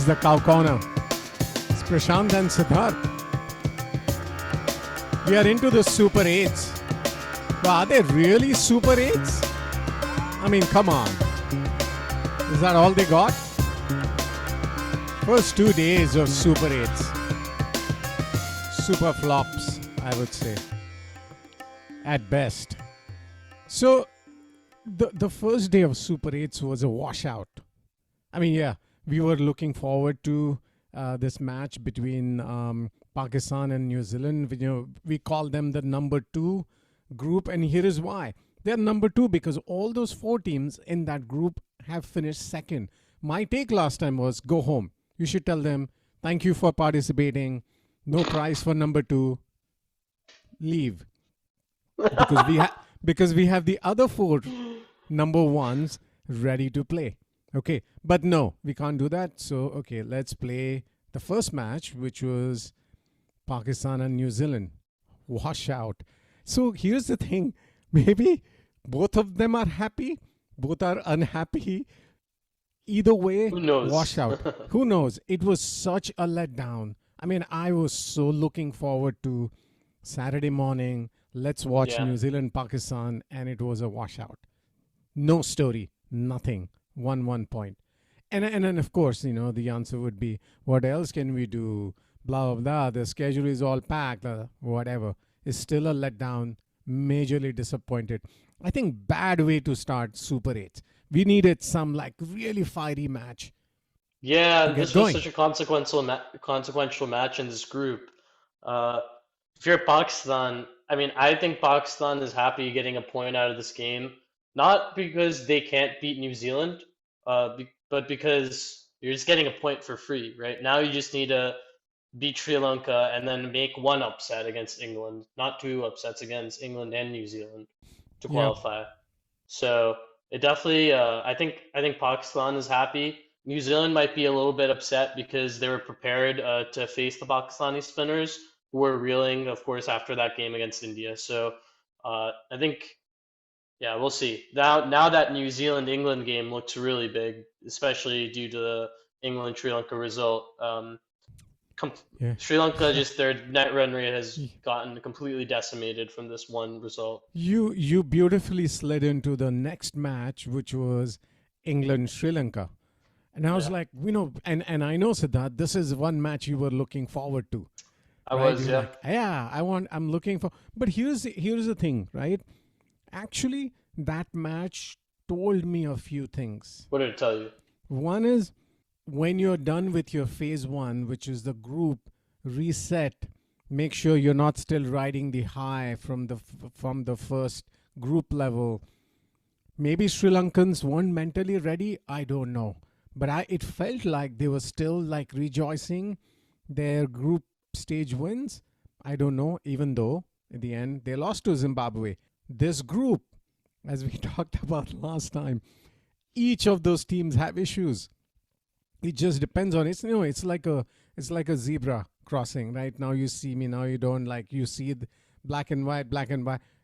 is the Cow Corner. It's Prashant and Siddharth. We are into the Super 8s. But are they really Super 8s? I mean, come on. Is that all they got? First 2 days of Super 8s. Super flops, I would say. At best. So, the first day of Super 8s was a washout. I mean, yeah, we were looking forward to this match between Pakistan and New Zealand. We call them the number 2 group, and here is why. They're number 2 because all those 4 teams in that group have finished second. My take last time was go home. You should tell them, thank you for participating. No prize for number 2. Leave. Because we have the other 4 number 1s ready to play. Okay, but no, we can't do that. So, okay, let's play the first match, which was Pakistan and New Zealand. Washout. So here's the thing. Maybe both of them are happy. Both are unhappy. Either way, Who knows? washout. Who knows? It was such a letdown. I mean, I was so looking forward to Saturday morning. Let's watch Yeah. New Zealand, Pakistan, and it was a washout. No story, nothing. 1 point. And then, of course, the answer would be, what else can we do? Blah, blah, blah. The schedule is all packed, whatever. It's still a letdown. Majorly disappointed. I think bad way to start Super 8. We needed some really fiery match. Yeah, get this going. was such a consequential match in this group. If you're Pakistan, I mean, I think Pakistan is happy getting a point out of this game, not because they can't beat New Zealand, but because you're just getting a point for free, right? Now you just need to beat Sri Lanka and then make 1 upset against England, not 2 upsets against England and New Zealand to Yeah. qualify. So it definitely, I think Pakistan is happy. New Zealand might be a little bit upset because they were prepared to face the Pakistani spinners who were reeling, of course, after that game against India. So I think, yeah, we'll see. Now that New Zealand England game looks really big, especially due to the England Sri Lanka result. Yeah. Sri Lanka, just their net run rate has gotten completely decimated from this one result. You beautifully slid into the next match, which was England Sri Lanka. And I was Yeah, like, and I know, Siddharth, this is one match you were looking forward to, I right? was, You're yeah. like, yeah, I'm looking for. But here's the thing, right? Actually, that match told me a few things. What did it tell you? One is when you're done with your phase 1, which is the group reset, make sure you're not still riding the high from the first group level. Maybe Sri Lankans weren't mentally ready. I don't know. But it felt like they were still rejoicing their group stage wins. I don't know, even though in the end they lost to Zimbabwe. This group, as we talked about last time, each of those teams have issues. It just depends on it's like a zebra crossing, right? Now you see me, now you don't, you see the black and white,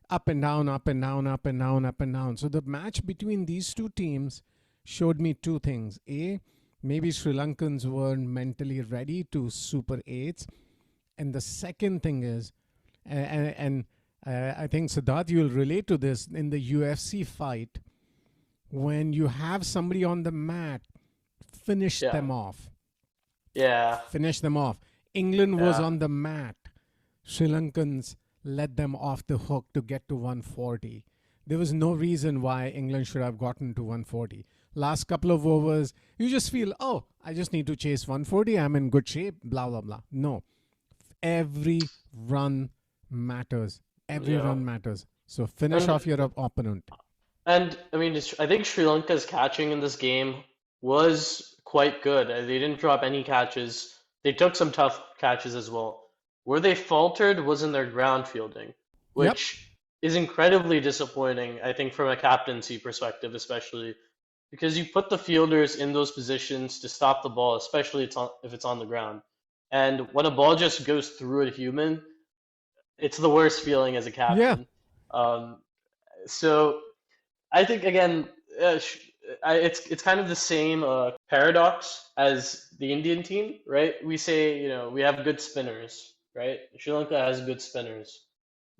up and down, up and down, up and down, up and down. So the match between these 2 teams showed me 2 things. A, maybe Sri Lankans weren't mentally ready to Super 8s. And the second thing is, and I think, Siddharth, you'll relate to this in the UFC fight, when you have somebody on the mat, finish Yeah, them off. yeah, Finish them off. England was yeah. on the mat. Sri Lankans let them off the hook to get to 140. There was no reason why England should have gotten to 140. Last couple of overs, you just feel, oh, I just need to chase 140. I'm in good shape, blah, blah, blah. No. Every run matters. Every Yeah. run matters. So finish And off your opponent. and I mean, I think Sri Lanka's catching in this game was quite good. They didn't drop any catches. They took some tough catches as well. Where they faltered was in their ground fielding, Yep. which is incredibly disappointing, I think, from a captaincy perspective, especially because you put the fielders in those positions to stop the ball, especially if it's on the ground. And when a ball just goes through a human, it's the worst feeling as a Yeah. captain. Um, so I think again, it's kind of the same paradox as the Indian team, right? We say, we have good spinners, right? Sri Lanka has good spinners,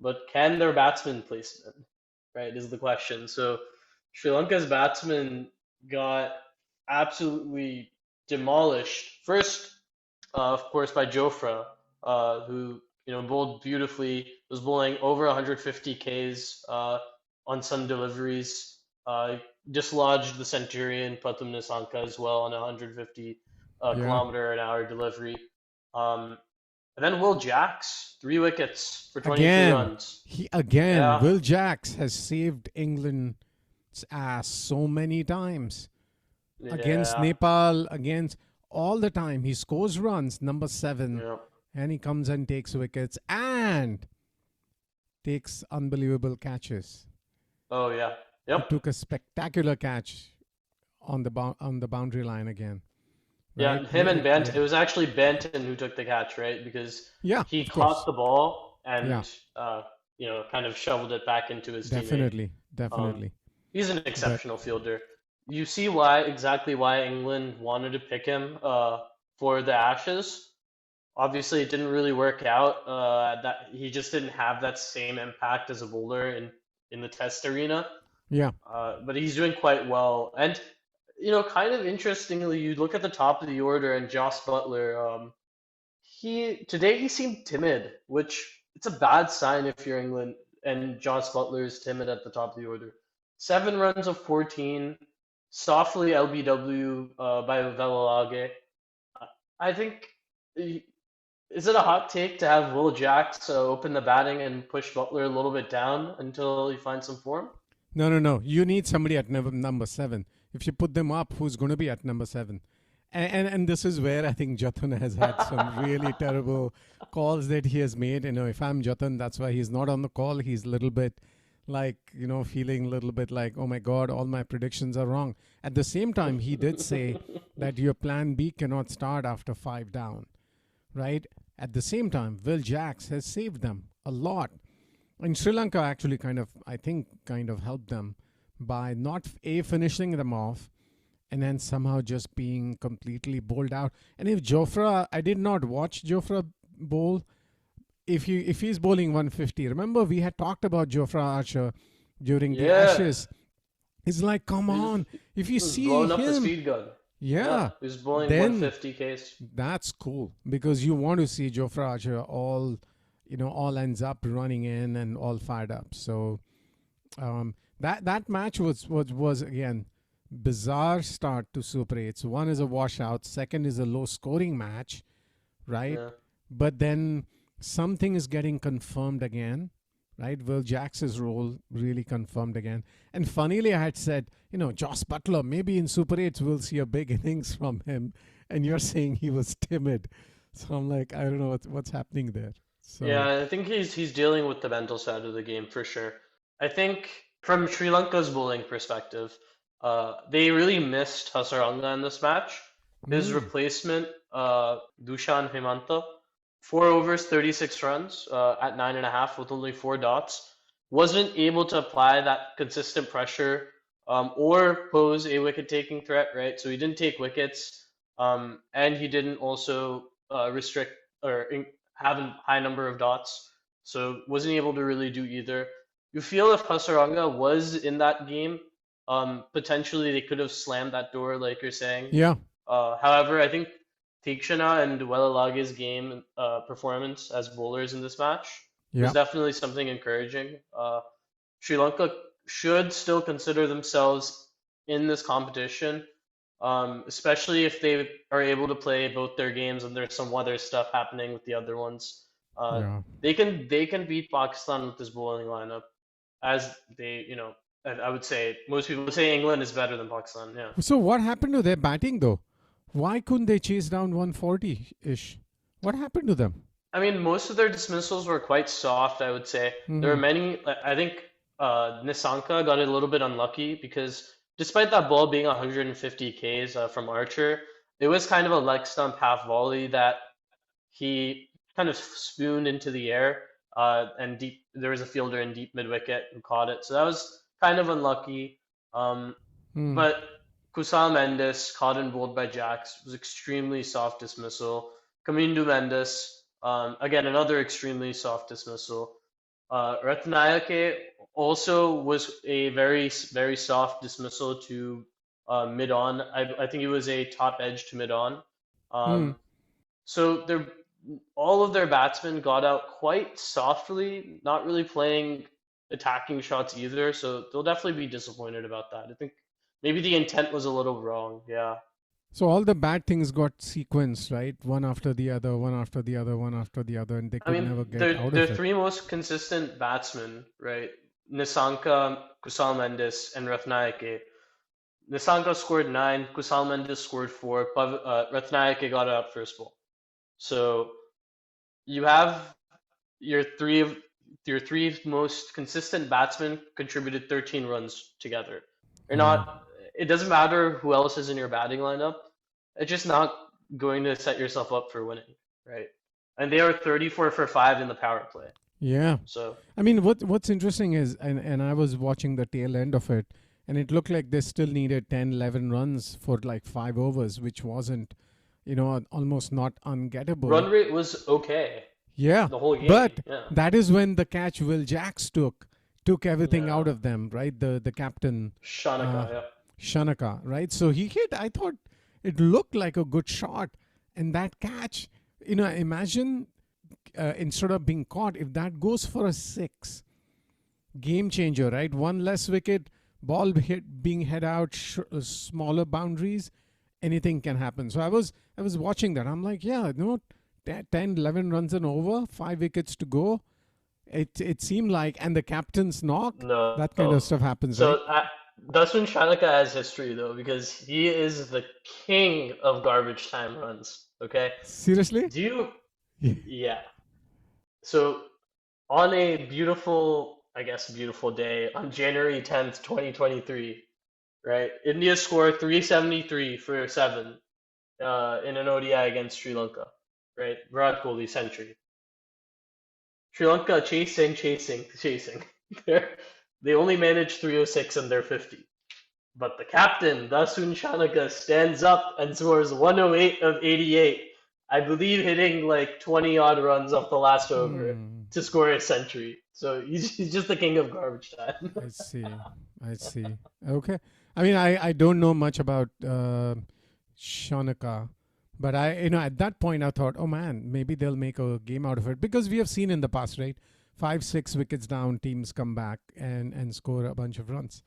but can their batsmen play spin, right? Is the question. So Sri Lanka's batsmen got absolutely demolished. First, of course, by Jofra, who bowled beautifully, was bowling over 150 Ks on some deliveries. Dislodged the Centurion Pratham Nissanka as well on a 150 Yeah. kilometer an hour delivery. Um, and then Will Jacks, 3 wickets for 22 Again, runs. Yeah, Will Jacks has saved England's ass so many times against yeah, Nepal, against all the time. He scores runs, number seven, yeah. and he comes and takes wickets and takes unbelievable catches. Oh yeah, He yep. took a spectacular catch on the on the boundary line again, right? Yeah, him and Bant. Yeah, It was actually Banton who took the catch, right? Because yeah, he of caught course. the ball Yeah, and kind of shoveled it back into his teammate. definitely, Um, definitely. he's an But exceptional fielder. You see why England wanted to pick him for the Ashes. Obviously, it didn't really work out. That he just didn't have that same impact as a bowler in the Test arena. yeah, But he's doing quite well. And kind of interestingly, you look at the top of the order and Joss Butler. He seemed timid, which it's a bad sign if you're England and Joss Butler is timid at the top of the order. 7 runs of 14, softly LBW by Velalage. I think, is it a hot take to have Will Jacks open the batting and push Butler a little bit down until he finds some form? no, no, no. You need somebody at number seven. If you put them up, who's going to be at number seven? And this is where I think Jatan has had some really terrible calls that he has made. If I'm Jatan, that's why he's not on the call. He's a little bit like, feeling a little bit like, oh my God, all my predictions are wrong. At the same time, he did say that your plan B cannot start after five down, right? At the same time, Will Jacks has saved them a lot. And Sri Lanka actually I think, helped them by not finishing them off and then somehow just being completely bowled out. And if Jofra, I did not watch Jofra bowl. If he's bowling 150, remember we had talked about Jofra Archer during the Yeah, Ashes. It's like, come he was, on, if you he was see blowing up the him, speed gun. Yeah, yeah, he was bowling then 150 Ks. that's cool because you want to see Jofra Archer all ends up running in and all fired up. So that match was again bizarre start to Super 8s. One is a washout, second is a low scoring match, right? Yeah. But then something is getting confirmed again, right? Will Jacks's role really confirmed again. And funnily, I had said, Joss Butler, maybe in Super 8s we'll see a big innings from him. And you're saying he was timid. So I'm like, I don't know what's happening there. So, Yeah, I think he's dealing with the mental side of the game for sure. I think from Sri Lanka's bowling perspective, they really missed Hasaranga in this match. His mm, replacement, Dushan Hemanta, 4 overs, 36 runs at 9.5 with only 4 dots, wasn't able to apply that consistent pressure or pose a wicket-taking threat, right? So he didn't take wickets, and he didn't also restrict or have a high number of dots, so wasn't able to really do either. You feel if Hasaranga was in that game, potentially they could have slammed that door, like you're saying. yeah, However, I think Tikshana and Welalage's game performance as bowlers in this match was yeah, definitely something encouraging. Sri Lanka should still consider themselves in this competition, especially if they are able to play both their games and there's some other stuff happening with the other ones. yeah. They can beat Pakistan with this bowling lineup, as I would say most people would say England is better than Pakistan. Yeah. So what happened to their batting though? Why couldn't they chase down 140 ish? What happened to them? I mean, most of their dismissals were quite soft, I would say. There were Hmm. many, I think Nisanka got a little bit unlucky because despite that ball being 150 Ks from Archer, it was kind of a leg stump half volley that he kind of spooned into the air, and there was a fielder in deep mid wicket who caught it. So that was kind of unlucky. Um, Hmm. but Kusal Mendes, caught and bowled by Jax, was extremely soft dismissal. Kamindu Mendes, again, another extremely soft dismissal. Ratnayake also was a very, very soft dismissal to mid on. I think it was a top edge to mid on. Hmm. So all of their batsmen got out quite softly, not really playing attacking shots either. So they'll definitely be disappointed about that. I think maybe the intent was a little wrong. Yeah. So all the bad things got sequenced, right? One after the other, one after the other, one after the other, and they I could mean, never get their out their of it. three most consistent batsmen, right? Nisanka, Kusal Mendes, and Ratnayake. Nisanka scored 9, Kusal Mendes scored 4, Ratnayake got out first ball. So you have your three of your three most consistent batsmen contributed 13 runs together. You're Wow. not. It doesn't matter who else is in your batting lineup. It's just not going to set yourself up for winning, right? And they are 34 for 5 in the power play. Yeah. So I mean, what's interesting is, and I was watching the tail end of it, and it looked like they still needed 10, 11 runs for like 5 overs, which wasn't, almost not ungettable. run rate was okay Yeah. the whole game. But Yeah, that is when the catch Will Jacks took everything out yeah. of them, right? The captain, uh, Shanaka, yeah. Shanaka, right? So he hit, I thought it looked like a good shot. And that catch, imagine instead of being caught, if that goes for a six, game changer, right? One less wicket, ball being head out, smaller boundaries, anything can happen. So I was watching that. I'm like, yeah, 10, 11 runs and over, 5 wickets to go. It seemed like, and the captain's knock, that kind of No. stuff happens, right? So Dustin Shanaka has history though because he is the king of garbage time runs. Okay. Seriously? Do you? Yeah. So on a beautiful, I guess, beautiful day on January 10th, 2023, right? India scored 373 for 7 in an ODI against Sri Lanka, right? Virat Kohli century. Sri Lanka chasing, chasing, chasing. They only managed 306 in their 50. But the captain, Dasun Shanaka, stands up and scores 108 of 88. I believe hitting like 20 odd runs off the last over Hmm. to score a century. So he's just the king of garbage time. I see. I see. Okay. I mean, I don't know much about Shanaka, but at that point I thought, oh man, maybe they'll make a game out of it, because we have seen in the past, right? 5, 6 wickets down, teams come back and score a bunch of runs.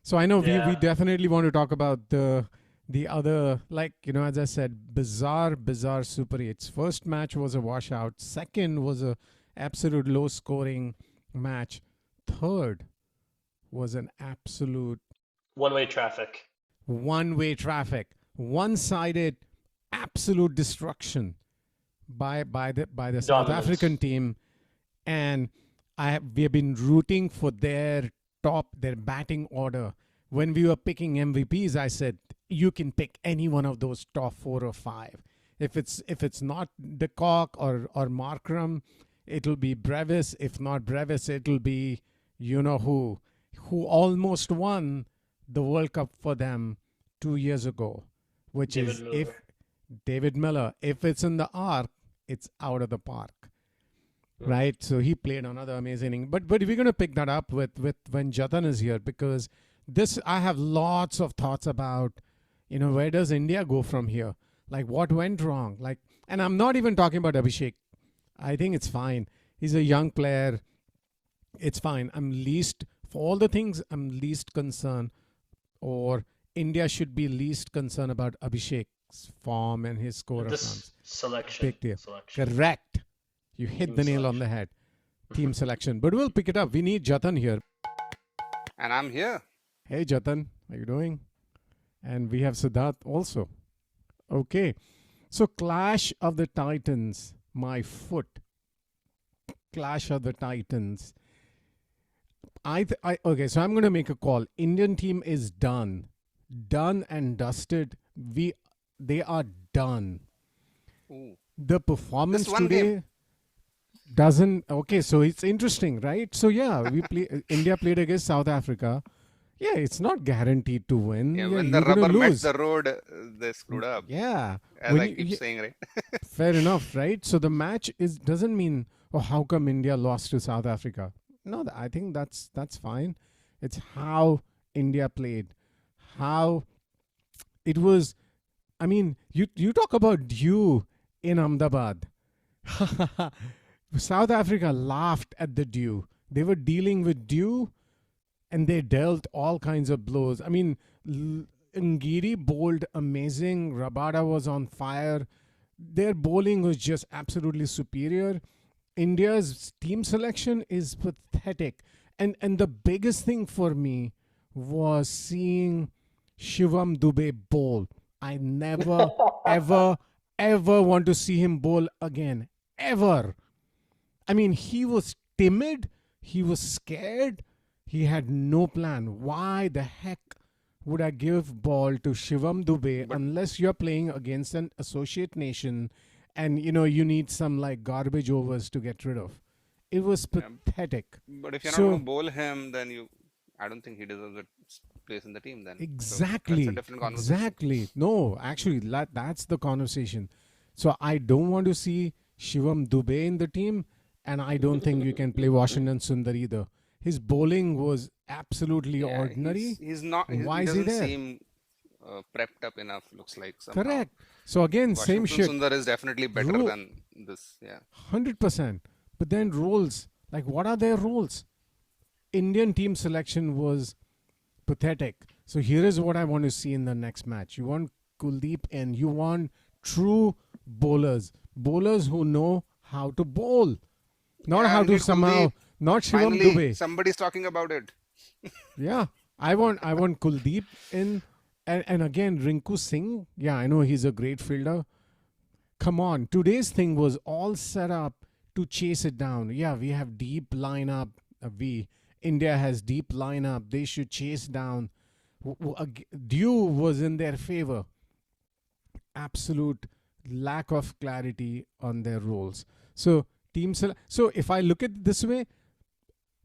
So I know we Yeah. definitely want to talk about the other, like, as I said, bizarre Super 8s. First match was a washout. Second was a absolute low scoring match. Third was an absolute One-way traffic. one-way traffic, one-sided, absolute destruction by the South African Dominance. team. And we have been rooting for their batting order. When we were picking MVPs, I said you can pick any one of those top 4 or 5. If it's not De Kock or Markram, it'll be Brevis. If not Brevis, it'll be who almost won the World Cup for them 2 years ago, which David is if Miller. David Miller. If it's in the arc, it's out of the park, Hmm. right? So he played another amazing inning. But we're gonna pick that up with when Jatan is here, because this I have lots of thoughts about. Where does India go from here? Like what went wrong? Like, and I'm not even talking about Abhishek. I think it's fine. He's a young player. It's fine. For all the things, I'm least concerned, or India should be least concerned about Abhishek's form and his score of This runs. selection. Big deal. Selection. Correct. You hit Team the nail on the selection. head. Team selection. But we'll pick it up. We need Jatan here. And I'm here. Hey, Jatan. How you doing? And we have Siddharth also. Okay. So, Clash of the Titans. My foot. Clash of the Titans. Okay, so I'm going to make a call. Indian team is done. Done and dusted. They are done. Ooh. The performance Just one today game. doesn't. Okay, so it's interesting, right? So yeah, India played against South Africa. Yeah, it's not guaranteed to win. Yeah, Yeah, when the you're gonna rubber met lose. the road, they screwed up, Yeah, as when I you, keep saying, right? fair enough, right? So the match is doesn't mean, oh, how come India lost to South Africa? No, I think that's fine. It's how India played, how it was. I mean, you talk about dew in Ahmedabad. South Africa laughed at the dew. They were dealing with dew and they dealt all kinds of blows. I mean, Ngiri bowled amazing. Rabada was on fire. Their bowling was just absolutely superior. India's team selection is pathetic. And the biggest thing for me was seeing Shivam Dubey bowl. I never, ever, ever want to see him bowl again. Ever. I mean, he was timid. He was scared. He had no plan. Why the heck would I give ball to Shivam Dubey But unless you're playing against an associate nation and you need some like garbage overs to get rid of? It was yeah, pathetic. but if you're not going So to bowl him, then I don't think he deserves a place in the team then. So that's a exactly, different conversation. exactly. No, actually, that's the conversation. So I don't want to see Shivam Dubey in the team, and I don't think you can play Washington Sundar either. His bowling was absolutely Yeah, ordinary. he's not Why he is he doesn't there? seem prepped up enough. Looks like somehow. Correct. So again, same Washington shit. Sundar is definitely better Ru- than this. Yeah. 100%. But then roles, like what are their roles? Indian team selection was pathetic. So here is what I want to see in the next match. You want Kuldeep and you want true bowlers. Bowlers who know how to bowl. Not Yeah, how we to need somehow, Kuldeep. not Shivam Finally, Dubey. somebody's talking about it. Yeah. I want Kuldeep in and again Rinku Singh. Yeah, I know he's a great fielder. Come on. Today's thing was all set up to chase it down. Yeah, we have deep lineup. We India has deep lineup. They should chase down. Dew was in their favor. Absolute lack of clarity on their roles. So so if I look at it this way,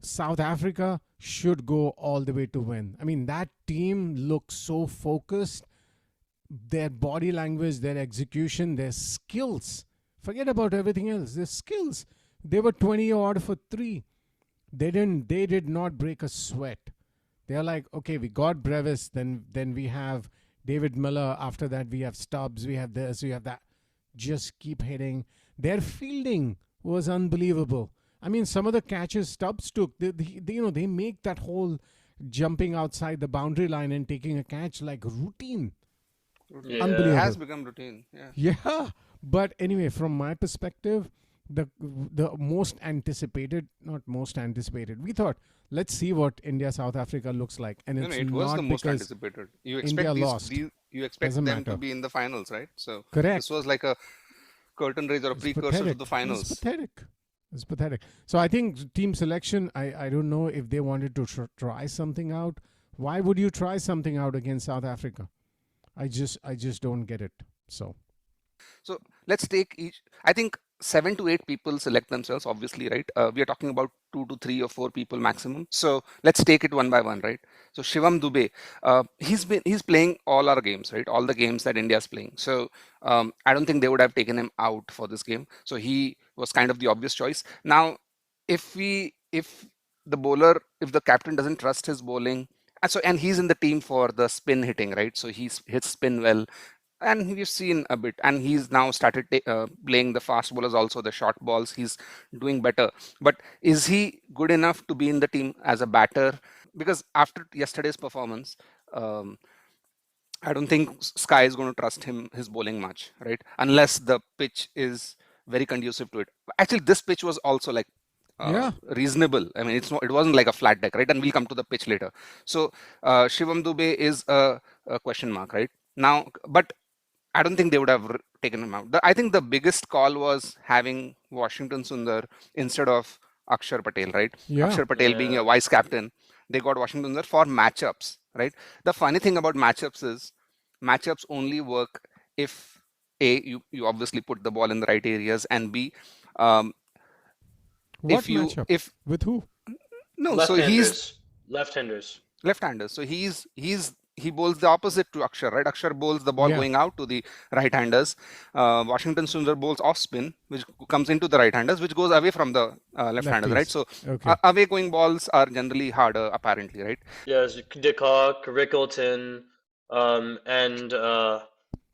South Africa should go all the way to win. I mean, that team looks so focused. Their body language, their execution, their skills. Forget about everything else. Their skills. They were 20 odd for 3. They did not break a sweat. They're like, okay, we got Brevis, then we have David Miller. After that, we have Stubbs. We have this. We have that. Just keep hitting. Their fielding was unbelievable. I mean, some of the catches Stubbs took, they make that whole jumping outside the boundary line and taking a catch like routine. Routine. It Unbelievable. has become routine. Yeah. Yeah, but anyway, from my perspective, the most anticipated, not most anticipated, we thought, let's see what India South Africa looks like, and No, no, it's it was the not most because anticipated. You India expect lost. you expect Doesn't them to matter. be in the finals, right? So Correct. this was like a curtain raiser or a It's precursor to pathetic. the It's finals. pathetic. It's pathetic. So I think team selection. I don't know if they wanted to try something out. Why would you try something out against South Africa? I just don't get it. So So let's take each. I think 7 to 8 people select themselves, obviously, right? We are talking about 2 to 3 or 4 people maximum. So let's take it one by one, right? So Shivam Dubey, he's playing all our games, right? All the games that India's playing. So I don't think they would have taken him out for this game. So he was kind of the obvious choice. Now, if the captain doesn't trust his bowling, and he's in the team for the spin hitting, right? So he hits spin well, and we've seen a bit, and he's now started playing the fast bowlers also, the short balls. He's doing better, but is he good enough to be in the team as a batter? Because after yesterday's performance, um, I don't think Sky is going to trust his bowling much, right? Unless the pitch is very conducive to it. Actually, this pitch was also like yeah, reasonable. I mean, it wasn't like a flat deck, right? And we'll come to the pitch later. So Shivam Dubey is a question mark, right? Now, but I don't think they would have taken him out. I think the biggest call was having Washington Sundar instead of Akshar Patel, right? yeah, Akshar Patel being a Yeah. vice captain, they got Washington Sundar for matchups, right? The funny thing about matchups is matchups only work if A, you obviously put the ball in the right areas, and B, um, what matchup if with who? no, so he's Left-handers. Left-handers. Left-handers. So he bowls the opposite to Akshar, right? Akshar bowls the ball Yeah. going out to the right-handers. Washington Sundar bowls off spin, which comes into the right-handers, which goes away from the left-handers, right? Lefties. So Okay. away going balls are generally harder, apparently, right? Yes, DeCock, Rickleton, and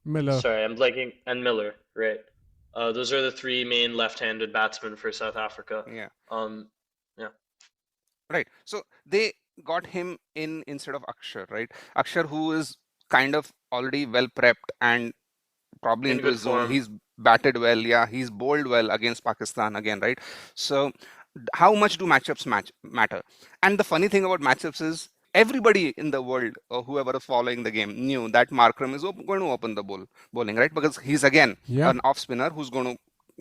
Miller. sorry, I'm blanking, and Miller, right? Those are the three main left-handed batsmen for South Africa. Yeah. Yeah. Right. So they got him in instead of Akshar, right? Akshar, who is kind of already well prepped and probably In into good his zone. form. He's batted well. Yeah, he's bowled well against Pakistan again, right? So how much do matchups matter? And the funny thing about matchups is everybody in the world or whoever is following the game knew that Markram is going to open the bowling, right? Because he's again Yeah. an off spinner who's going to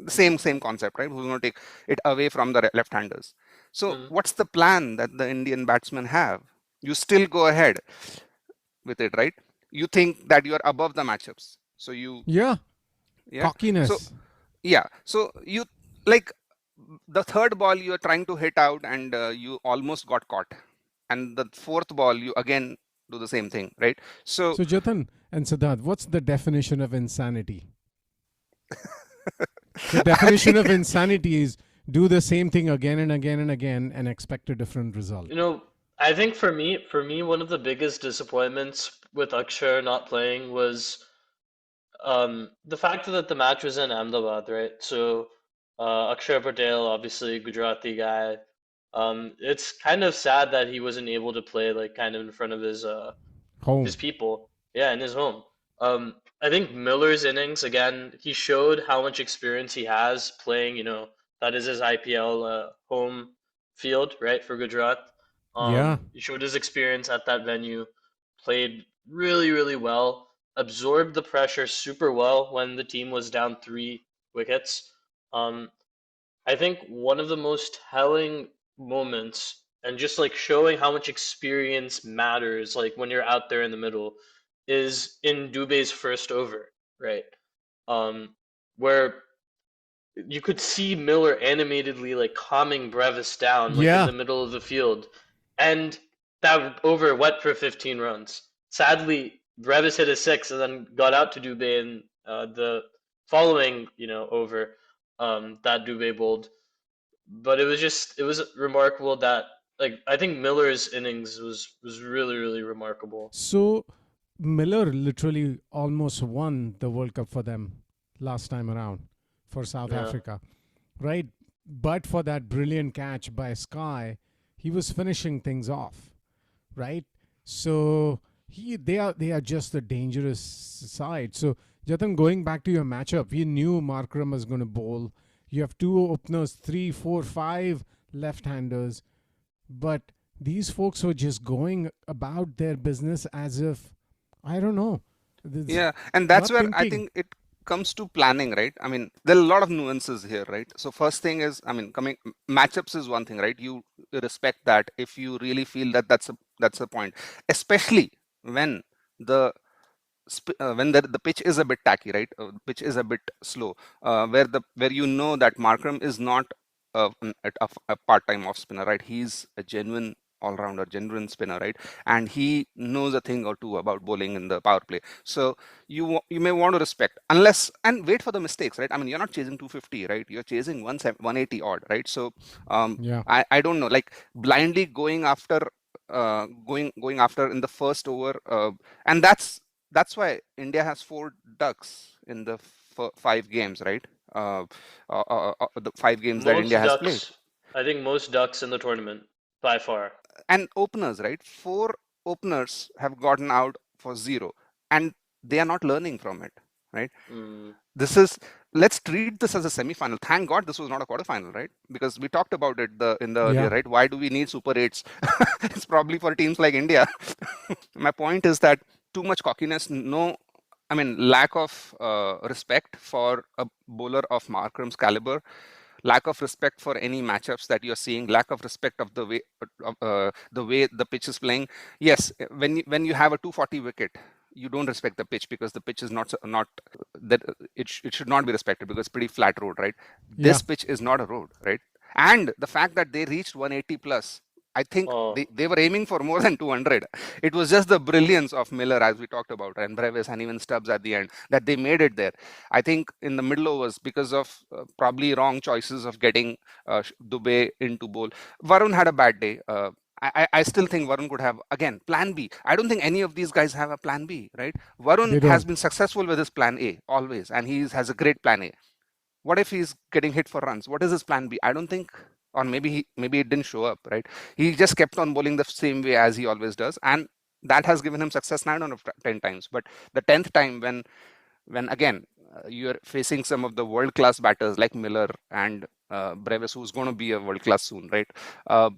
same concept, right? Who's going to take it away from the left-handers. So what's the plan that the Indian batsmen have? You still go ahead with it, right? You think that you are above the matchups. So Yeah. yeah. So Cockiness. yeah. So you like the third ball you are trying to hit out and you almost got caught. And the fourth ball you again do the same thing, right? So So Jatan and Siddharth, what's the definition of insanity? The definition of insanity is do the same thing again and again and again and expect a different result. You know, I think for me, one of the biggest disappointments with Akshar not playing was the fact that the match was in Ahmedabad, right? So Akshar Patel, obviously Gujarati guy. It's kind of sad that he wasn't able to play like kind of in front of his Home. people, yeah, in his home. I think Miller's innings again, he showed how much experience he has playing. That is his IPL home field, right, for Gujarat. Yeah. He showed his experience at that venue, played really, really well, absorbed the pressure super well when the team was down 3 wickets. Um, I think one of the most telling moments, and just like showing how much experience matters, like when you're out there in the middle, is in Dubé's first over, right? Where you could see Miller animatedly like calming Brevis down, like in Yeah. the middle of the field, and that over went for 15 runs. Sadly, Brevis hit a six and then got out to Dubé in the following, over that Dubé bowled. But it was remarkable that like I think Miller's innings was really really remarkable. So Miller literally almost won the World Cup for them last time around for South Yeah. Africa, right? But for that brilliant catch by Sky, he was finishing things off, right? So they are just the dangerous side. So Jatan, going back to your matchup, we knew Markram was going to bowl. You have two openers, 3, 4, 5 left-handers, but these folks were just going about their business as if I don't know. yeah, and that's Not where I thinking. think it comes to planning, right? I mean, there are a lot of nuances here, right? So first thing is, I mean, matchups is one thing, right? You respect that if you really feel that that's a point, especially when the when the pitch is a bit tacky, right? Pitch is a bit slow, where you know that Markram is not a part-time off spinner, right? He's a genuine all-rounder, genuine spinner, right? And he knows a thing or two about bowling in the power play. So you may want to respect, unless and wait for the mistakes, right? I mean, you're not chasing 250, right? You're chasing 180 odd, right? So Yeah. I don't know, like blindly going after going after in the first over, and that's why India has 4 ducks in the 5 games, right? The 5 games that India Most has played. ducks, I think most ducks in the tournament by far. And openers, right? 4 openers have gotten out for 0, and they are not learning from it, right? Mm, Let's treat this as a semi-final. Thank God this was not a quarterfinal, right? Because we talked about it in the earlier, Yeah. right? Why do we need Super 8s? It's probably for teams like India. My point is that too much cockiness, no, I mean, lack of respect for a bowler of Markram's caliber, lack of respect for any matchups that you're seeing, lack of respect of the way the pitch is playing. Yes, when you have a 240 wicket, you don't respect the pitch because the pitch is not that it should not be respected because it's pretty flat road, right? Yeah. This pitch is not a road, right? And the fact that they reached 180 plus I think Oh, they were aiming for more than 200. It was just the brilliance of Miller, as we talked about, and Brevis and even Stubbs at the end, that they made it there. I think in the middle overs, because of probably wrong choices of getting Dubey into bowl, Varun had a bad day. I still think Varun could have, again, plan B. I don't think any of these guys have a plan B, right? Varun They has don't. been successful with his plan A always, and he has a great plan A. What if he's getting hit for runs? What is his plan B? I don't think, or maybe it didn't show up, right? He just kept on bowling the same way as he always does, and that has given him success 9 out of 10 times. But the 10th time, when again you're facing some of the world class batters like Miller and Brevis, who's going to be a world class soon, right? Uh,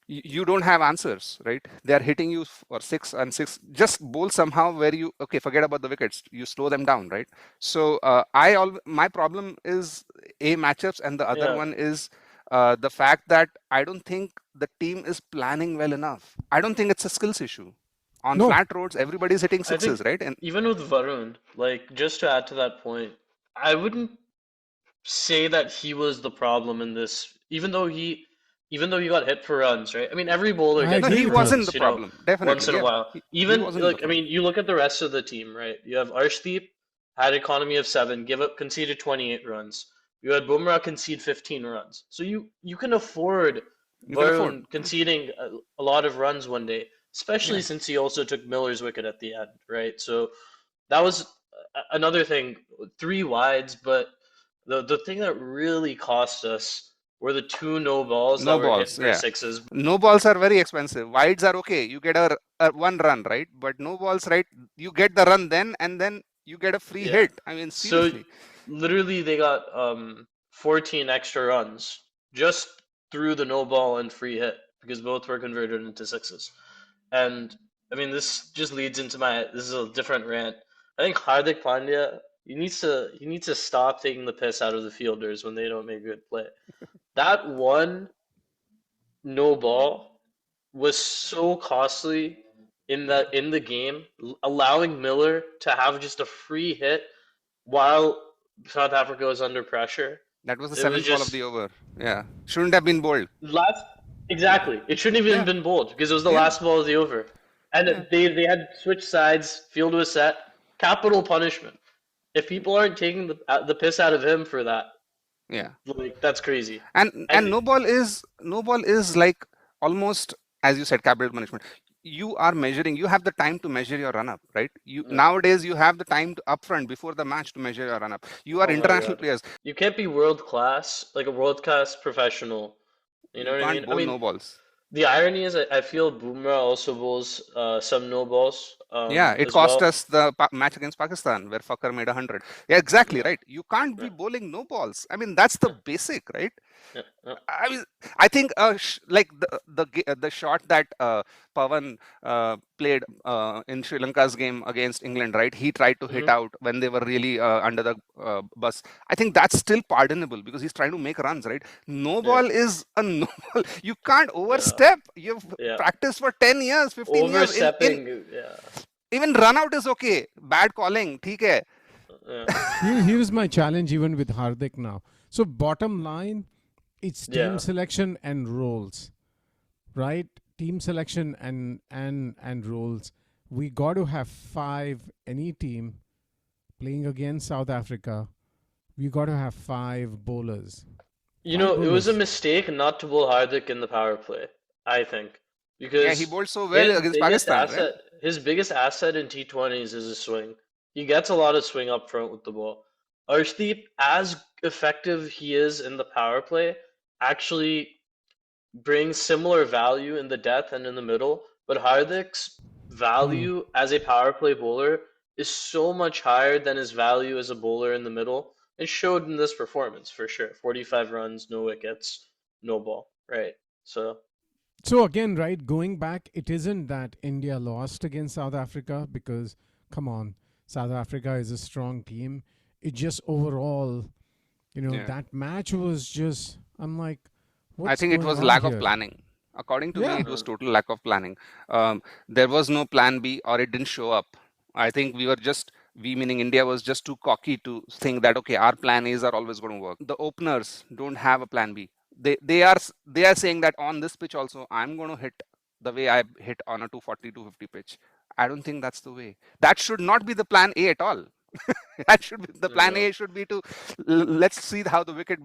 you don't have answers, right? They are hitting you for 6 and 6. Just bowl somehow where you, okay, forget about the wickets. You slow them down, right? So my problem is matchups, and the other yeah. one is the fact that I don't think the team is planning well enough. I don't think it's a skills issue. On No, flat roads, everybody's hitting I think sixes, right? And even with Varun, like just to add to that point, I wouldn't say that he was the problem in this, even though he got hit for runs, right? I mean, every bowler I no, gets hit agree he for with you. wasn't the runs, problem. once Definitely, in a yeah. while. He Even wasn't the like, I problem. mean, you look at the rest of the team, right? You have Arshdeep had economy of 7, conceded 28 runs. You had Bumrah concede 15 runs. So you can afford You can afford. Varun conceding a lot of runs one day, especially Yeah. since he also took Miller's wicket at the end, right? So that was another thing, 3 wides, but the thing that really cost us were the 2 no balls that No were hit balls, for yeah. sixes. No balls are very expensive. Wides are okay. You get a 1 run, right? But no balls, right? You get the run then, and then you get a free Yeah. hit. I mean, So seriously. literally they got 14 extra runs just through the no ball and free hit because both were converted into sixes. And I mean this just leads into this is a different rant. I think Hardik Pandya he needs to stop taking the piss out of the fielders when they don't make good play. That one no ball was so costly in the game, allowing Miller to have just a free hit while South Africa was under pressure. That was the It was seventh ball of the just over. Yeah. Shouldn't have been bowled. last exactly. It shouldn't have even Yeah. been bowled because it was the Yeah. last ball of the over, and Yeah. they had switched sides. Field was set. Capital punishment. If people aren't taking the piss out of him for that, Yeah. like that's crazy. And And no ball is like almost, as you said, capital punishment. You are measuring, you have the time to measure your run up, right? You yeah. nowadays you have the time to upfront before the match to measure your run up. You are Oh my international God. players. You can't be world class, like a world class professional. You know You what I can't mean? I bowl mean, no balls. the irony is I feel Bumrah also bowls some no balls Yeah, it as cost well. us the match against Pakistan where Fakar made 100. Yeah, exactly Yeah, right. You can't be yeah, bowling no balls. I mean, that's the yeah, basic, right? yeah, yeah. I mean, I think like the shot that Pawan played in Sri Lanka's game against England, right? He tried to hit Hmm. out when they were really under the bus. I think that's still pardonable because he's trying to make runs, right? No Yeah, ball is a no ball. You can't yeah, overstep. You've yeah. practiced for 10 years, 15 years. In Overstepping, yeah, even run out is okay. Bad calling, ठीक है. yeah, Here's my challenge even with Hardik now. So bottom line, it's team yeah. selection and roles, right? Team selection and roles. We got to have 5 any team playing against South Africa. We got to have 5 bowlers. You 5 know, it was a bowlers. mistake not to bowl Hardik in the power play, I think, Yeah, he because bowled so well his against biggest Pakistan, right? asset, his biggest asset in T20s is his swing. He gets a lot of swing up front with the ball. Arshdeep, as effective he is in the power play, actually brings similar value in the depth and in the middle, but Hardik's Hmm. value as a power play bowler is so much higher than his value as a bowler in the middle. It showed in this performance for sure. 45 runs, no wickets, no ball, right? So, So again, right, going back, it isn't that India lost against South Africa because, come on, South Africa is a strong team. It just overall, Yeah. that match was just, I'm like, I what's think it going was on lack of here? planning. According to me, Yeah. it was total lack of planning. There was no plan B, or it didn't show up. I think we meaning India was just too cocky to think that, okay, our plan A's are always going to work. The openers don't have a plan B. they are saying that on this pitch also I'm going to hit the way I hit on a 240, 250 pitch. I don't think that's the way. That should not be the plan A at all. That should be the plan Yeah. A should be to let's see how the wicket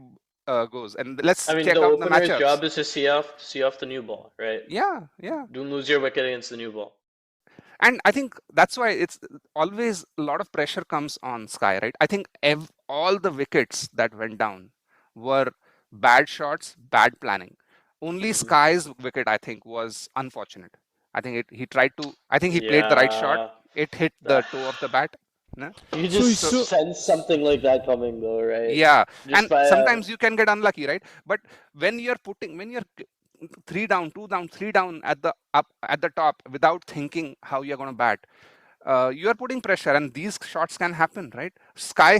goes and let's I mean, check the out the opener's matchups. job is to see off the new ball, right? Yeah. Don't lose your wicket against the new ball. And I think that's why it's always a lot of pressure comes on Sky, right? I think all the wickets that went down were bad shots, bad planning. Only Sky's wicket, I think, was unfortunate. I think he played the right shot. Yeah. It hit the toe of the bat. No? You So- just so- sense something like that coming, though, right? Yeah, Just and by sometimes you can get unlucky, right? But when you're 3 down, 2 down, 3 down at the top without thinking how you're going to bat, you are putting pressure, and these shots can happen, right? Sky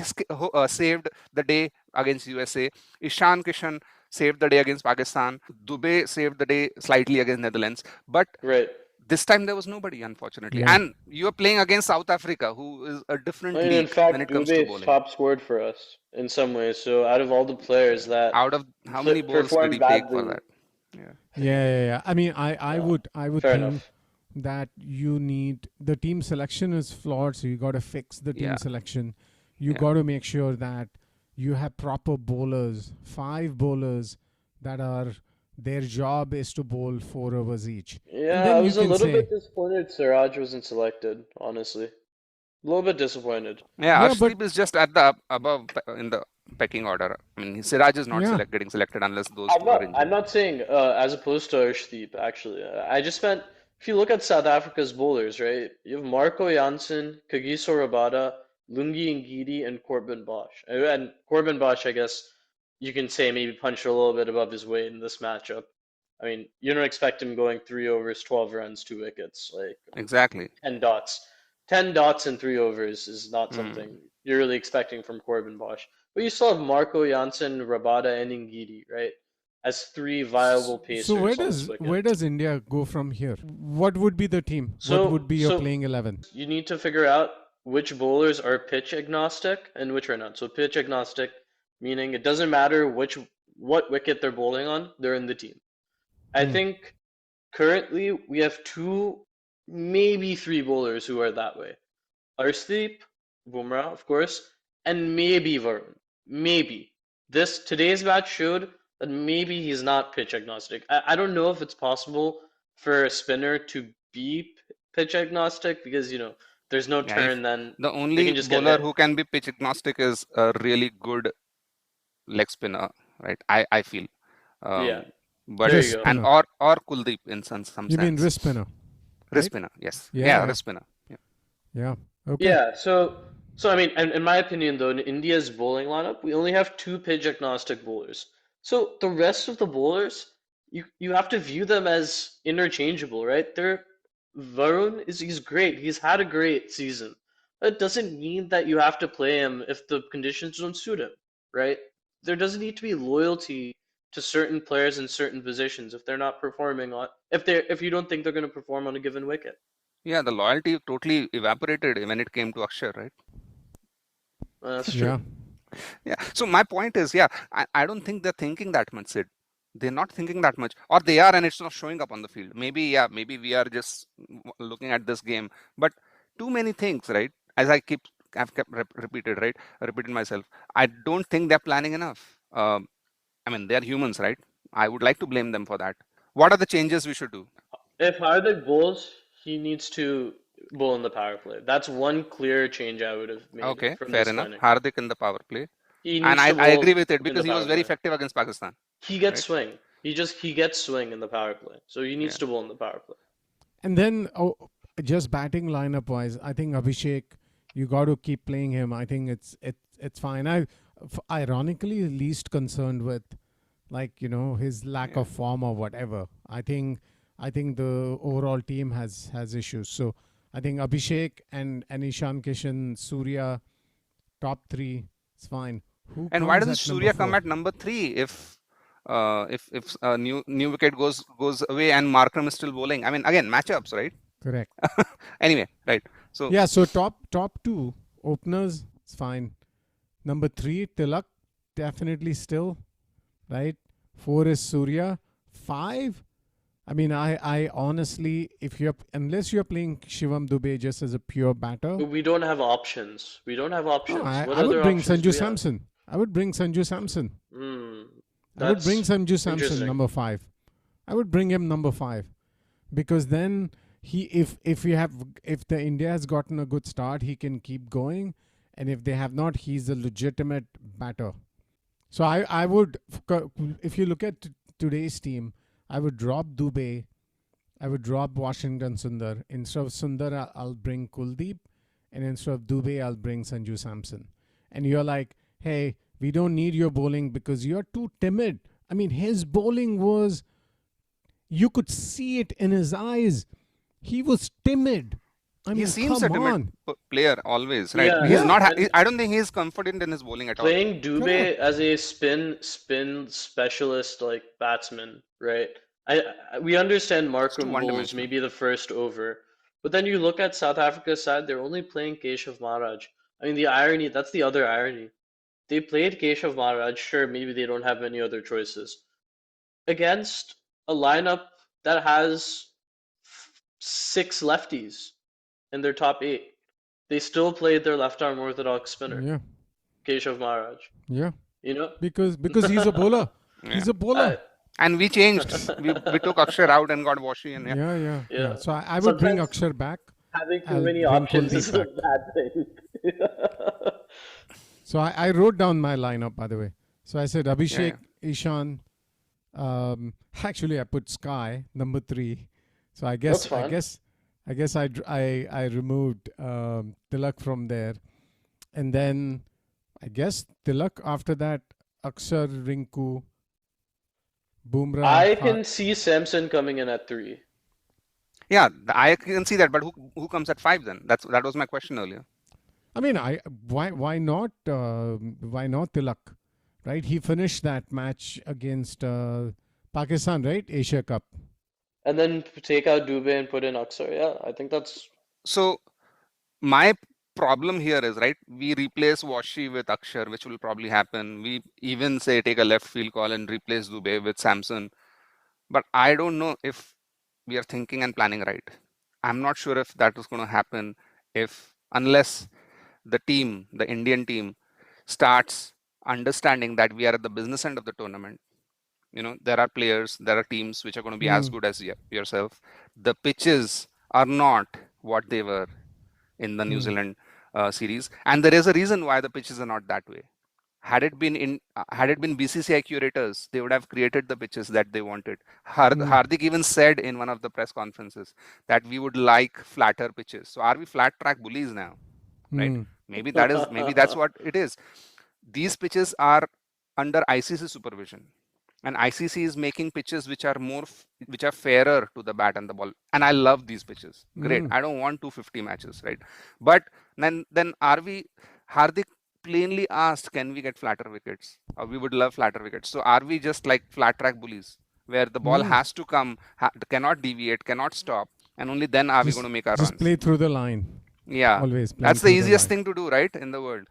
saved the day against USA. Ishan Kishan saved the day against Pakistan. Dubey saved the day slightly against Netherlands. But right. this time there was nobody, unfortunately. Yeah. And you're playing against South Africa, who is a different I mean, league in fact, when it comes to Dubé bowling. top scored for us in some ways. So out of all the players that Out of how many balls did performed he take for badly. that? Yeah. I mean, I would Fair think enough. that you need the team selection is flawed, so you got to fix the team Yeah. selection. You Yeah. got to make sure that you have proper bowlers, 5 bowlers that are their job is to bowl 4 overs each. Yeah, then I you was a can little say- bit disappointed Siraj wasn't selected, honestly. A little bit disappointed. Yeah, Yeah, Arshdeep is just at the above in the pecking order. I mean, Siraj is not Yeah. getting selected unless those I'm two are not, injured. I'm not saying as opposed to Arshdeep, actually. I just meant if you look at South Africa's bowlers, right? You have Marco Jansen, Kagiso Rabada, Lungi Ngidi, and Corbin Bosch. And Corbin Bosch, I guess you can say maybe punched a little bit above his weight in this matchup. I mean, you don't expect him going 3 overs, 12 runs, 2 wickets, like Exactly. 10 dots. 10 dots in 3 overs is not Hmm. something you're really expecting from Corbin Bosch. But you still have Marco Jansen, Rabada, and Ngidi, right? As 3 viable pacers So where on this wicket. does India go from here? What would be the team? So- what would be your so- playing 11? You need to figure out which bowlers are pitch agnostic and which are not. So pitch agnostic, meaning it doesn't matter what wicket they're bowling on, they're in the team. I Hmm. think currently we have 2, maybe 3 bowlers who are that way. Arshdeep, Bumrah, of course, and maybe Varun. Maybe. Today's match showed that maybe he's not pitch agnostic. I don't know if it's possible for a spinner to be pitch agnostic because, there's no Yeah, turn then. The They only can just get bowler hit. who can be pitch agnostic is a really good leg spinner, right? I feel. Yeah. But There you go. and or Kuldeep in some You sense. mean wrist spinner? Wrist right? spinner, yes. Yeah. Yeah, wrist spinner. Yeah. Yeah. Okay. Yeah, so I mean, in my opinion, though, in India's bowling lineup, we only have 2 pitch agnostic bowlers. So the rest of the bowlers, you have to view them as interchangeable, right? He's great. He's had a great season. That doesn't mean that you have to play him if the conditions don't suit him, right? There doesn't need to be loyalty to certain players in certain positions if they're not performing if you don't think they're going to perform on a given wicket. Yeah, the loyalty totally evaporated when it came to Akshar, right? That's true. Yeah. Yeah. So my point is, I don't think they're thinking that much, Sid. They're not thinking that much, or they are, and it's not showing up on the field. Maybe we are just looking at this game, but too many things, right? As I've kept repeated, right? I repeated myself. I don't think they're planning enough. I mean, they're humans, right? I would like to blame them for that. What are the changes we should do? If Hardik bowls, he needs to bowl in the power play. That's one clear change I would have made Okay, from fair this enough. finding. Hardik in the power play, He and needs to I bowl agree with it in because the he was power very play. effective against Pakistan. He gets right? swing. He gets swing in the power play. So he needs Yeah. to bowl in the power play. And then just batting lineup wise, I think Abhishek, you got to keep playing him. I think it's fine. Ironically least concerned with his lack Yeah. of form or whatever. I think the overall team has issues. So I think Abhishek and Ishan Kishan, Surya, top 3, it's fine. Who And why comes doesn't at number Surya come 4? at number 3 if a new wicket goes away and Markram is still bowling? I mean, again, matchups, right? Correct. Anyway, right. So Yeah, so top 2 openers, it's fine. Number 3, Tilak, definitely still, right? 4 is Surya, 5. I mean, I honestly, unless you're playing Shivam Dubey just as a pure batter, We don't have options. We don't have no, options. What I would other bring options do Sanju we have? Samson. I would bring Sanju Samson. I would bring That's Sanju Samson interesting. number 5. I would bring him number 5 because then if the India has gotten a good start, he can keep going, and if they have not, he's a legitimate batter. So I would, if you look at today's team, I would drop Dubey. I would drop Washington Sundar. Instead of Sundar, I'll bring Kuldeep. And instead of Dubey, I'll bring Sanju Samson. And you're like, hey, we don't need your bowling because you're too timid. I mean, his bowling was, you could see it in his eyes. He was timid. I mean, He seems a come timid on. player always, right? Yeah, He's not. and I don't think he's confident in his bowling at all. playing Dubé Correct. as a spin specialist like batsman, right? We understand It's too Markram bowls one-dimensional. maybe the first over, but then you look at South Africa's side, they're only playing Keshav Maharaj. I mean, the irony, that's the other irony. They played Keshav Maharaj, sure, maybe they don't have many other choices, against a lineup that has 6 lefties in their top 8. They still played their left arm orthodox spinner, Yeah. Keshav Maharaj. Yeah. You know? Because he's a bowler. Yeah. He's a bowler. And we changed. We took Akshar out and got Washi in. Yeah. Yeah. So I would bring Sometimes Akshar back. having too I'll many bring options Kuldeep is a back. bad thing. So I wrote down my lineup, by the way. So I said Abhishek, Ishan. Actually, I put Sky number 3. So I guess That's fine. I removed Tilak from there, and then I guess Tilak after that, Akshar, Rinku, Bumrah. I can see Samson coming in at 3. Yeah, I can see that. But who comes at 5 then? That was my question earlier. I mean, why not Tilak, right? He finished that match against Pakistan, right? Asia Cup. And then take out Dubé and put in Aksar. Yeah, I think that's... So my problem here is, right, we replace Washi with Akshar, which will probably happen. We even say take a left field call and replace Dubé with Samson. But I don't know if we are thinking and planning right. I'm not sure if that is going to happen unless the Indian team starts understanding that we are at the business end of the tournament. There are players, there are teams which are going to be as good as yourself. The pitches are not what they were in the New Zealand series, and there is a reason why the pitches are not that way. Had it been BCCI curators, they would have created the pitches that they wanted. Hardik even said in one of the press conferences that we would like flatter pitches. So are we flat track bullies now? Right? Maybe that's what it is. These pitches are under ICC supervision. And ICC is making pitches which are fairer to the bat and the ball. And I love these pitches. Great. I don't want 250 matches, right? But then Hardik plainly asked, can we get flatter wickets? Or we would love flatter wickets. So are we just like flat track bullies, where the ball has to come, cannot deviate, cannot stop, and only then are we going to make our runs? Just play through the line. Yeah, always. That's the easiest thing to do, right, in the world.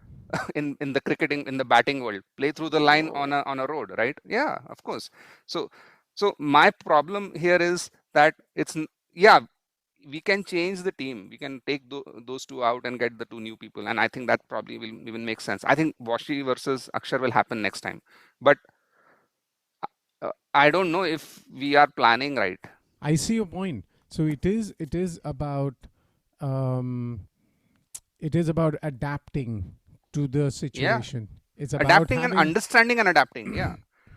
in the cricketing, in the batting world, play through the line on a road, right? Yeah, of course. So my problem here is that we can change the team. We can take those 2 out and get the 2 new people, and I think that probably will even make sense. I think Washi versus Akshar will happen next time, but I don't know if we are planning right. I see your point. So it is about adapting to the situation. Yeah. It's about adapting and understanding and adapting. Yeah.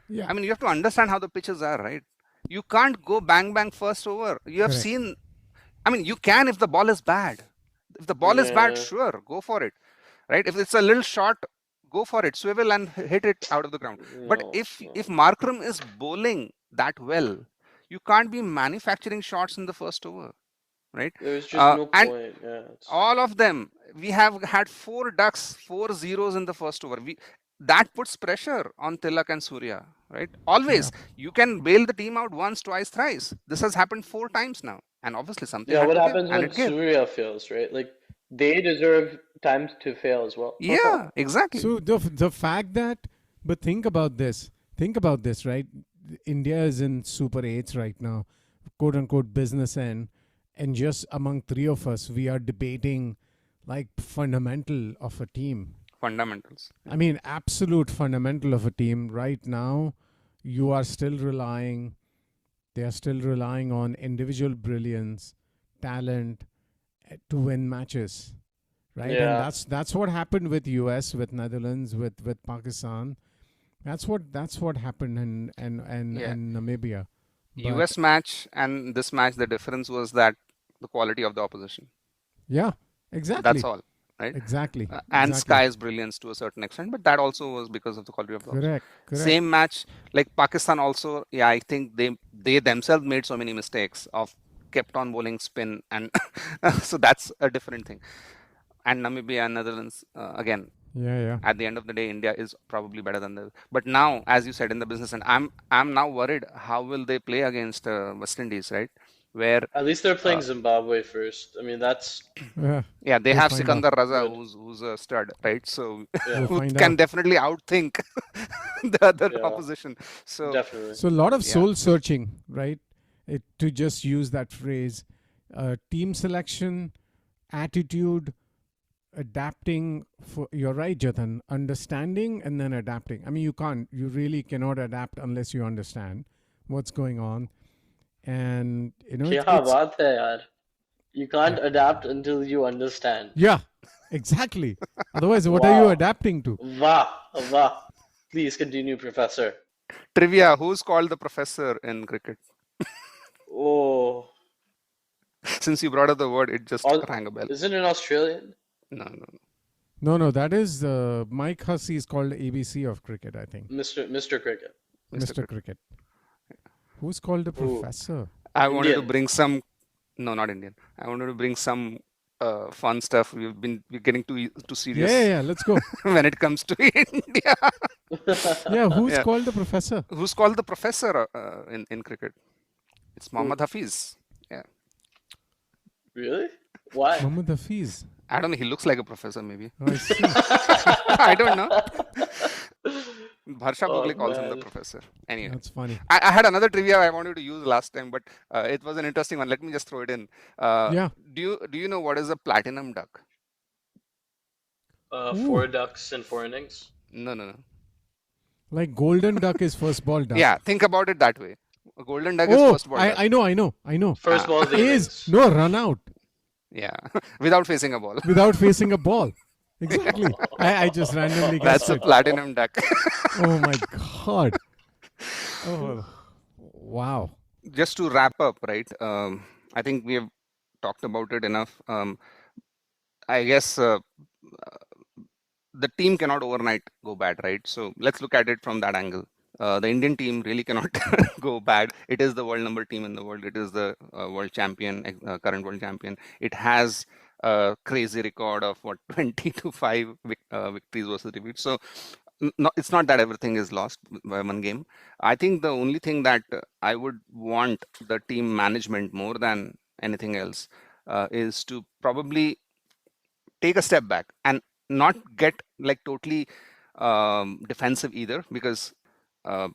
Yeah. I mean, you have to understand how the pitches are, right? You can't go bang first over. You have seen. I mean, you can if the ball is bad. If the ball is bad, sure, go for it, right? If it's a little short, go for it. Swivel and hit it out of the ground. But if Markram is bowling that well, you can't be manufacturing shots in the first over, right? There's just no point. Yeah, all of them. We have had 4 ducks, 4 zeros in the first over. That puts pressure on Tilak and Surya, right? Always. You can bail the team out once, twice, thrice. This has happened 4 times now. And obviously something what happens when Surya fails, right? Like, they deserve time to fail as well. Yeah, exactly. So the fact that, but think about this, right? India is in Super 8s right now, quote unquote business end, and just among three of us, we are debating like fundamental of a team. Fundamentals. I mean, absolute fundamental of a team. Right now, you are still relying, they are still relying on individual brilliance, talent to win matches. Right? And Yeah. that's what happened with US, with Netherlands, with Pakistan. That's what happened in Namibia. But US match and this match, the difference was that the quality of the opposition. yeah, That's exactly. all, right? Exactly. And Exactly. Sky's brilliance to a certain extent, but that also was because of the quality of the opposition. Correct. Correct. Same match, like Pakistan also, yeah, I think they themselves made so many mistakes of kept on bowling spin, and so that's a different thing. And Namibia and Netherlands, again, Yeah. at the end of the day, India is probably better than the. But now, as you said in the business, and I'm now worried how will they play against West Indies, right? Where At least they're playing uh, Zimbabwe first. I mean, that's Yeah. yeah, they We'll have find out. Sikandar Raza, good. who's a stud, right? So Yeah. We'll who find can out. definitely outthink the other Yeah. opposition. So Definitely. So a lot of yeah, soul searching, right? To just use that phrase, team selection, attitude, adapting. You're right, Jatan. Understanding and then adapting. I mean, you really cannot adapt unless you understand what's going on. And क्या it's बात है यार? You can't adapt until you understand. yeah, exactly. Otherwise, what are you Wow. adapting to? Wow. Wow. Please continue, Professor. trivia: who's called the professor in cricket? Oh. Since you brought up the word, it just rang a bell. Isn't it Australian? No. No, that is Mike Hussey is called ABC of cricket, I think. Mr. Cricket. Mr. Cricket. Who's called the Ooh. professor? I wanted to Indian. bring some. No, not Indian. I wanted to bring some fun stuff. We're getting too serious Yeah, let's go. when it comes to India. Yeah, who's Yeah. called the professor? Who's called the professor in cricket? It's Mohammad Hafiz. Yeah, Really? Why? Mohammad Hafiz. I don't know. He looks like a professor, maybe. I see. I don't know. Bharsha Oh, Bhogle calls him the man. professor. Anyway, That's funny. I had another trivia I wanted to use last time, but it was an interesting one. Let me just throw it in. Yeah. Do you know what is a platinum duck? 4 ducks in 4 innings. No. Like golden duck is first ball duck. Yeah, think about it that way. A golden duck is Oh, first ball duck. I know. First ball of the Is innings. no run out Yeah, without facing a ball. without facing a ball. Exactly. I just randomly guessed That's a it. platinum duck. Oh my god. Oh, wow. Just to wrap up, right? I think we have talked about it enough. I guess the team cannot overnight go bad, right? So let's look at it from that angle. The Indian team really cannot go bad. It is the world number team in the world. It is the world champion, current world champion. It has a crazy record of 20-5 victories versus defeats. So it's not that everything is lost by one game. I think the only thing that I would want the team management more than anything else is to probably take a step back and not get like totally defensive either, because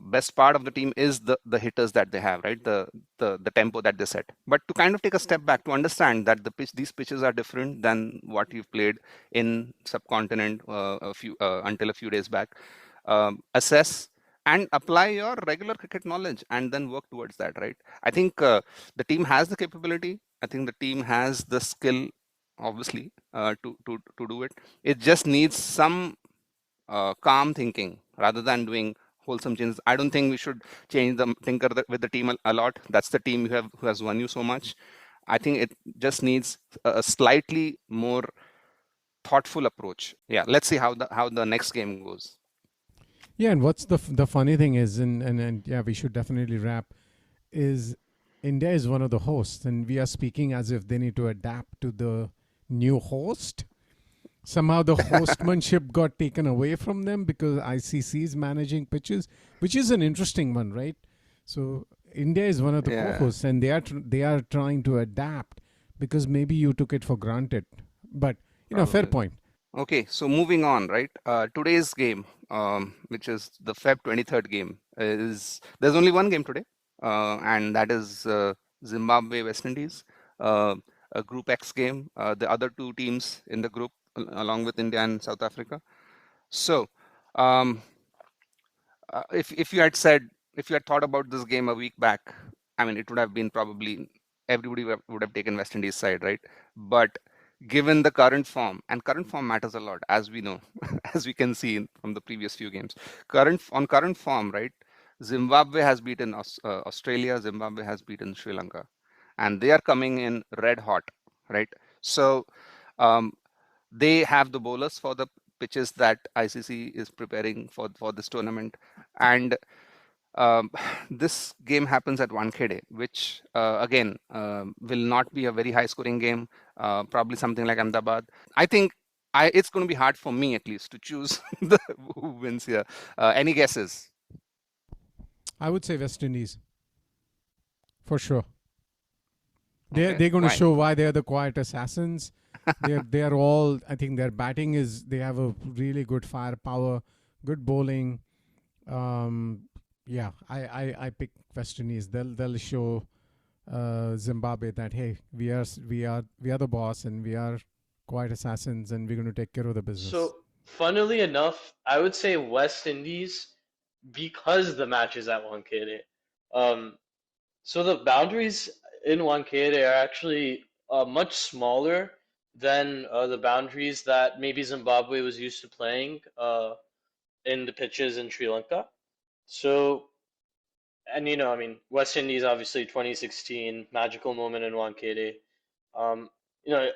best part of the team is the hitters that they have, right? The tempo that they set. But to kind of take a step back to understand that these pitches are different than what you've played in subcontinent until a few days back. Assess and apply your regular cricket knowledge and then work towards that, right? I think the team has the capability. I think the team has the skill, obviously, to do it. It just needs some calm thinking rather than doing wholesome changes. I don't think we should change with the team a lot. That's the team who has won you so much. I think it just needs a slightly more thoughtful approach. Yeah, let's see how the next game goes. Yeah, and what's the funny thing is, and yeah, we should definitely wrap, is India is one of the hosts, and we are speaking as if they need to adapt to the new host. Somehow the hostmanship got taken away from them because ICC is managing pitches, which is an interesting one, right? So India is one of the co-hosts, and they are trying to adapt because maybe you took it for granted. But fair point. Okay, so moving on, right? Today's game, which is the Feb 23rd game, there's only one game today, and that is Zimbabwe West Indies, a Group X game. The other two teams in the group, along with India and South Africa. So, um, if you had thought about this game a week back, I mean, it would have been probably everybody would have taken West Indies side, right? But given the current form, and current form matters a lot, as we know, as we can see from the previous few games. Current form, right? Zimbabwe has beaten Australia, Zimbabwe has beaten Sri Lanka, and they are coming in red hot, right? So um, they have the bowlers for the pitches that ICC is preparing for this tournament, and um, this game happens at Wankhede, which again will not be a very high scoring game, probably something like Ahmedabad. I think it's going to be hard for me at least to choose who wins here. Any guesses? I would say West Indies. For sure. Okay, They're going to why? show why they're the quiet assassins. They're all, I think their batting they have a really good firepower, good bowling. Yeah, I pick West Indies. They'll show Zimbabwe that, hey, we are the boss, and we are quiet assassins, and we're going to take care of the business. So, funnily enough, I would say West Indies because the match is at Wankhede. So the boundaries in Wankhede are actually much smaller than the boundaries that maybe Zimbabwe was used to playing in the pitches in Sri Lanka. So, and I mean, West Indies obviously 2016 magical moment in Wankhede. Um, you know,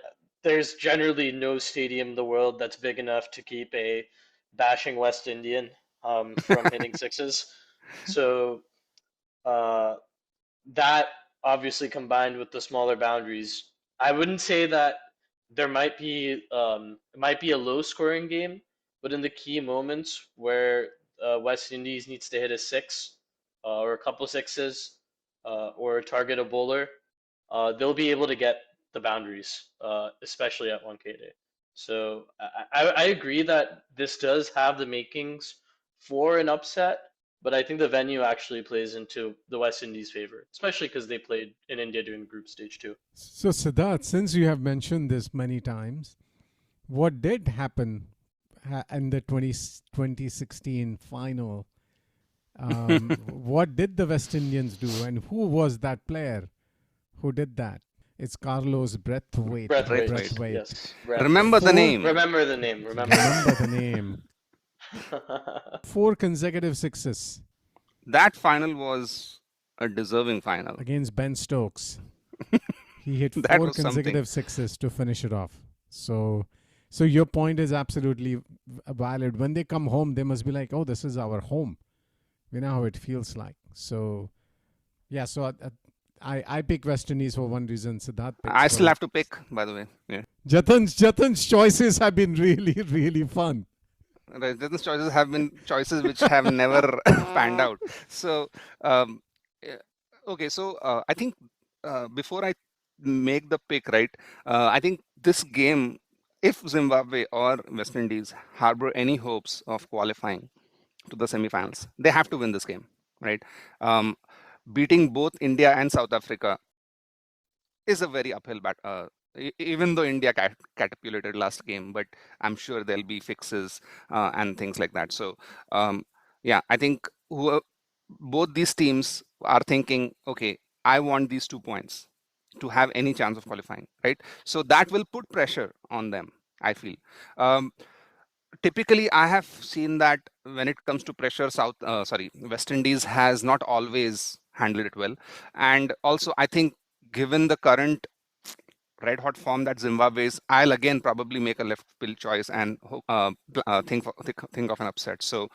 there's generally no stadium in the world that's big enough to keep a bashing West Indian from hitting sixes. So uh, that obviously combined with the smaller boundaries, I wouldn't say that there might be it might be a low scoring game, but in the key moments where West Indies needs to hit a six or a couple sixes or target a bowler, they'll be able to get the boundaries, especially at Wankhede. So I agree that this does have the makings for an upset, but I think the venue actually plays into the West Indies' favor, especially because they played in India during group stage too. So, Siddharth, since you have mentioned this many times, what did happen in the 2016 final? What did the West Indians do, and who was that player who did that? It's Carlos Breathwaite. Breathwaite. Yes. Remember the name. Remember the name. Remember the name. 4 consecutive sixes That final was a deserving final. against Ben Stokes. He hit That 4 was something. consecutive sixes to finish it off. So your point is absolutely valid. When they come home, they must be like, oh, this is our home. We know how it feels like. So, yeah, so I pick West Indies for one reason. Siddharth picks I for- still have to pick, by the way. Yeah. Jatan's choices have been really, really fun. Jatan's choices have been choices which have never panned out. So, okay, so I think before I make the pick, right, I think this game, if Zimbabwe or West Indies harbor any hopes of qualifying to the semifinals, they have to win this game, right? Beating both India and South Africa is a very uphill battle. Even though India catapulted last game, but I'm sure there'll be fixes and things like that. So, yeah, I think both these teams are thinking, okay, I want these 2 points to have any chance of qualifying, right? So that will put pressure on them, I feel. Typically, I have seen that when it comes to pressure, West Indies has not always handled it well. And also, I think given the current red hot form that Zimbabwe is, I'll again probably make a left pill choice and think of an upset. So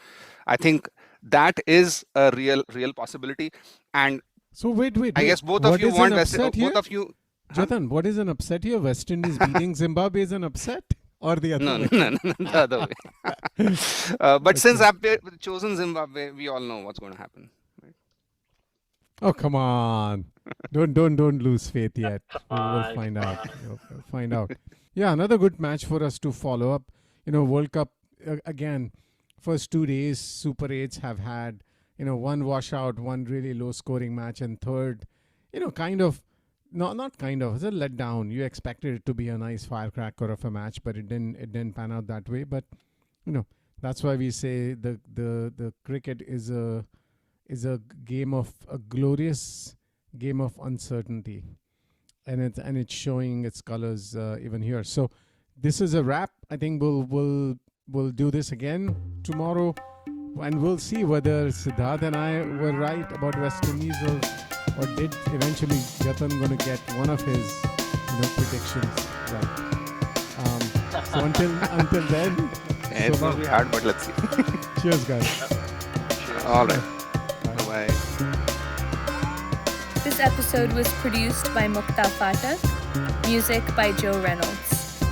I think that is a real possibility. And so wait. I guess both of you want both of you. Jatan, what is an upset here? West Indies beating Zimbabwe is an upset, or the other way? No, the other way. But since I've chosen Zimbabwe, we all know what's going to happen. Oh, come on. Don't lose faith yet. We'll find out. We'll find out. Yeah, another good match for us to follow up. World Cup again. First 2 days, Super 8s have had one washout, one really low scoring match, and third, kind of. Not kind of. It's a letdown. You expected it to be a nice firecracker of a match, but it didn't. It didn't pan out that way. But that's why we say the cricket is a game of a glorious game of uncertainty, and it's showing its colors even here. So this is a wrap. I think we'll do this again tomorrow, and we'll see whether Siddharth and I were right about West Indies or did eventually Jatan going to get one of his predictions right. So until then, It's going to be hard, but let's see. Cheers, guys. All right. Bye-bye. This episode was produced by Mukta, Phatak. Music by Joe Reynolds.